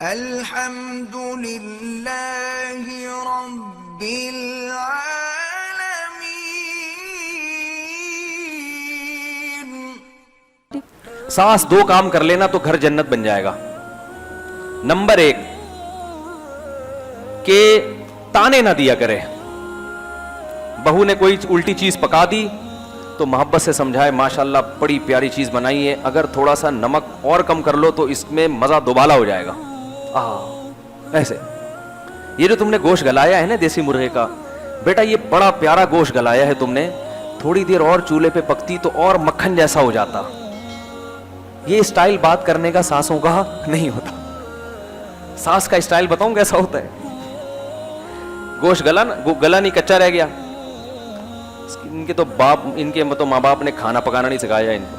الحمد للہ رب العالمین. ساس دو کام کر لینا تو گھر جنت بن جائے گا. نمبر 1 کہ تانے نہ دیا کرے. بہو نے کوئی الٹی چیز پکا دی تو محبت سے سمجھائے ماشاءاللہ بڑی پیاری چیز بنائی ہے, اگر تھوڑا سا نمک اور کم کر لو تو اس میں مزہ دوبالا ہو جائے گا. ایسے یہ جو تم نے گوشت گلایا ہے نا دیسی مرغے کا, بیٹا یہ بڑا پیارا گوشت گلایا ہے تم نے, تھوڑی دیر اور چولہے پہ پکتی تو اور مکھن جیسا ہو جاتا. یہ اسٹائل بات کرنے کا ساسوں کا نہیں ہوتا. ساس کا اسٹائل بتاؤں کیسا ہوتا ہے. گوشت گلا نہیں, کچا رہ گیا. ان کے تو ماں باپ نے کھانا پکانا نہیں سکھایا ان کو.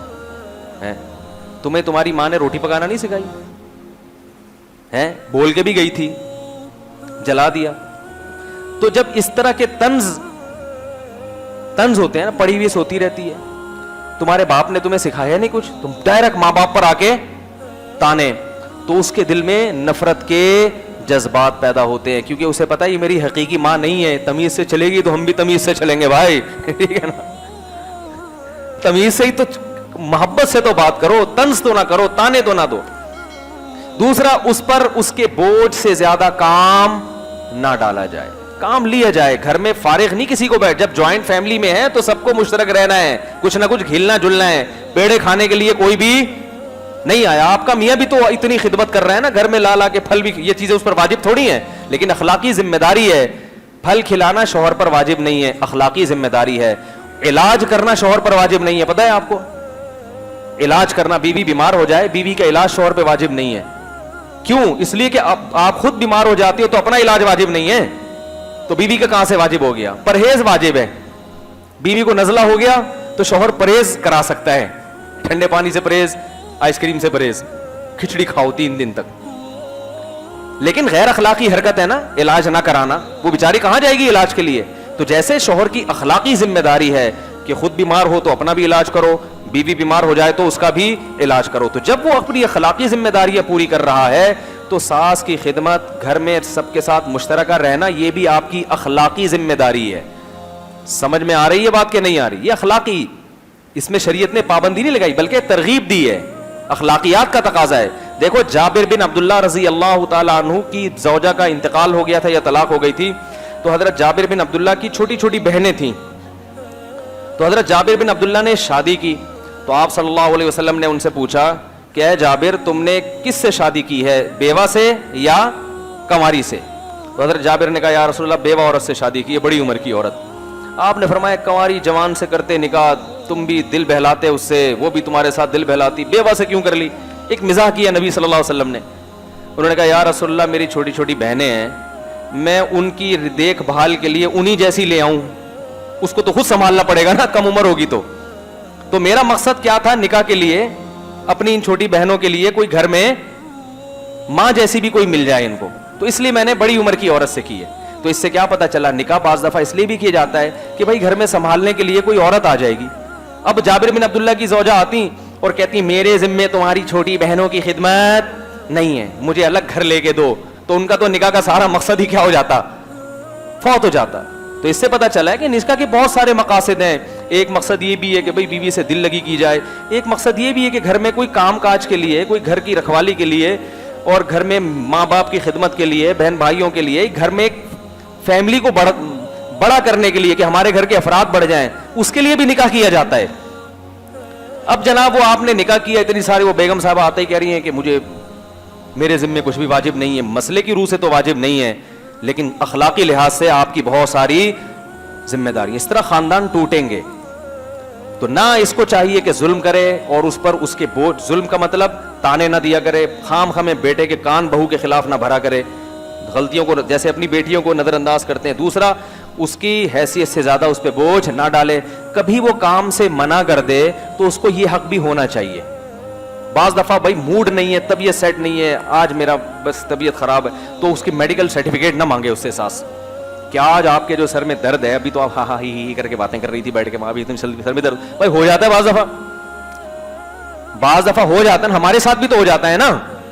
تمہیں تمہاری ماں نے روٹی پکانا نہیں سکھائی ہے, بول کے بھی گئی تھی, جلا دیا. تو جب اس طرح کے طنز ہوتے ہیں نا, پڑی ہوئی سوتی رہتی ہے, تمہارے باپ نے تمہیں سکھایا نہیں کچھ, تم ڈائریکٹ ماں باپ پر آ کے تانے, تو اس کے دل میں نفرت کے جذبات پیدا ہوتے ہیں, کیونکہ اسے پتا ہے یہ میری حقیقی ماں نہیں ہے. تمیز سے چلے گی تو ہم بھی تمیز سے چلیں گے بھائی, ٹھیک ہے نا. تمیز سے ہی تو, محبت سے تو بات کرو, طنز تو نہ کرو, تانے تو نہ دو. دوسرا, اس پر اس کے بوجھ سے زیادہ کام نہ ڈالا جائے, کام لیا جائے. گھر میں فارغ نہیں کسی کو بیٹھ, جب جوائنٹ فیملی میں ہے تو سب کو مشترک رہنا ہے, کچھ نہ کچھ گھلنا جلنا ہے. پیڑے کھانے کے لیے کوئی بھی نہیں آیا. آپ کا میاں بھی تو اتنی خدمت کر رہا ہے نا, گھر میں لا لا کے پھل بھی, یہ چیزیں اس پر واجب تھوڑی ہیں, لیکن اخلاقی ذمہ داری ہے. پھل کھلانا شوہر پر واجب نہیں ہے, اخلاقی ذمہ داری ہے. علاج کرنا شوہر پر واجب نہیں ہے, پتہ ہے آپ کو. علاج کرنا, بیوی بیمار ہو جائے, بیوی کا علاج شوہر پہ واجب نہیں ہے. کیوں؟ اس لیے کہ آپ خود بیمار ہو جاتی ہو تو اپنا علاج واجب نہیں ہے, تو بیوی کا کہاں سے واجب ہو گیا. پرہیز واجب ہے. بیوی کو نزلہ ہو گیا تو شوہر پرہیز کرا سکتا ہے, ٹھنڈے پانی سے پرہیز, آئس کریم سے پرہیز, کھچڑی کھاؤ 3 دن تک. لیکن غیر اخلاقی حرکت ہے نا علاج نہ کرانا, وہ بیچاری کہاں جائے گی علاج کے لیے. تو جیسے شوہر کی اخلاقی ذمہ داری ہے کہ خود بیمار ہو تو اپنا بھی علاج کرو, بیوی بیمار ہو جائے تو اس کا بھی علاج کرو. تو جب وہ اپنی اخلاقی ذمہ داریاں پوری کر رہا ہے تو ساس کی خدمت, گھر میں سب کے ساتھ مشترکہ رہنا, یہ بھی آپ کی اخلاقی ذمہ داری ہے. سمجھ میں آ رہی ہے بات کہ نہیں آ رہی؟ یہ اخلاقی, اس میں شریعت نے پابندی نہیں لگائی بلکہ ترغیب دی ہے, اخلاقیات کا تقاضا ہے. دیکھو جابر بن عبداللہ رضی اللہ تعالی عنہ کی زوجہ کا انتقال ہو گیا تھا یا طلاق ہو گئی تھی, تو حضرت جابر بن عبداللہ کی چھوٹی چھوٹی بہنیں تھیں. تو حضرت جابر بن عبداللہ نے شادی کی, تو آپ صلی اللہ علیہ وسلم نے ان سے پوچھا کہ اے جابر تم نے کس سے شادی کی ہے, بیوہ سے یا کنواری سے؟ تو حضرت جابر نے کہا یا رسول اللہ بیوہ عورت سے شادی کی ہے, بڑی عمر کی عورت. آپ نے فرمایا کنواری جوان سے کرتے نکاح, تم بھی دل بہلاتے اس سے, وہ بھی تمہارے ساتھ دل بہلاتی, بیوہ سے کیوں کر لی؟ ایک مزاح کیا نبی صلی اللہ علیہ وسلم نے. انہوں نے کہا یا رسول اللہ میری چھوٹی چھوٹی بہنیں ہیں, میں ان کی دیکھ بھال کے لیے انہی جیسی لے آؤں, اس کو تو خود سنبھالنا پڑے گا نا, کم عمر ہوگی تو میرا مقصد کیا تھا نکاح کے لیے, اپنی ان چھوٹی بہنوں کے لیے کوئی گھر میں ماں جیسی بھی کوئی مل جائے ان کو, تو اس لیے میں نے بڑی عمر کی عورت سے کی ہے. تو اس سے کیا پتا چلا, نکاح بعض دفعہ اس لیے بھی کیا جاتا ہے کہ بھائی گھر میں سنبھالنے کے لیے کوئی عورت آ جائے گی. اب جابر بن عبداللہ کی زوجہ آتی اور کہتی میرے ذمے تمہاری چھوٹی بہنوں کی خدمت نہیں ہے, مجھے الگ گھر لے کے دو, تو ان کا تو نکاح کا سارا مقصد ہی کیا ہو جاتا, فوت ہو جاتا. تو اس سے پتا چلا ہے کہ نکاح کے بہت سارے مقاصد ہیں. ایک مقصد یہ بھی ہے کہ بھئی بیوی سے دل لگی کی جائے, ایک مقصد یہ بھی ہے کہ گھر میں کوئی کام کاج کے لیے, کوئی گھر کی رکھوالی کے لیے, اور گھر میں ماں باپ کی خدمت کے لیے, بہن بھائیوں کے لیے, گھر میں ایک فیملی کو بڑا کرنے کے لیے کہ ہمارے گھر کے افراد بڑھ جائیں, اس کے لیے بھی نکاح کیا جاتا ہے. اب جناب وہ آپ نے نکاح کیا, اتنی ساری وہ بیگم صاحبہ آتے ہی کہہ رہی ہیں کہ میرے ذمے کچھ بھی واجب نہیں ہے. مسئلے کی روح سے تو واجب نہیں ہے, لیکن اخلاقی لحاظ سے آپ کی بہت ساری ذمہ داری. اس طرح خاندان ٹوٹیں گے. تو نہ اس کو چاہیے کہ ظلم کرے اور اس پر اس کے بوجھ, ظلم کا مطلب تانے نہ دیا کرے, خام خامے بیٹے کے کان بہو کے خلاف نہ بھرا کرے, غلطیوں کو جیسے اپنی بیٹیوں کو نظر انداز کرتے ہیں. دوسرا, اس کی حیثیت سے زیادہ اس پہ بوجھ نہ ڈالے. کبھی وہ کام سے منع کر دے تو اس کو یہ حق بھی ہونا چاہیے. بعض دفعہ بھائی موڈ نہیں ہے, طبیعت سیٹ نہیں ہے, آج میرا بس طبیعت خراب ہے, تو اس کی میڈیکل سرٹیفکیٹ نہ مانگے اس سے ساس کہ آج آپ کے جو سر میں درد ہے, ابھی تو آپ ہاں ہی کر کے باتیں کر رہی تھی بیٹھ کے, وہاں بھی سر میں درد. بھائی ہو جاتا ہے بعض دفعہ ہو جاتا ہے, ہمارے ساتھ بھی تو ہو جاتا ہے نا.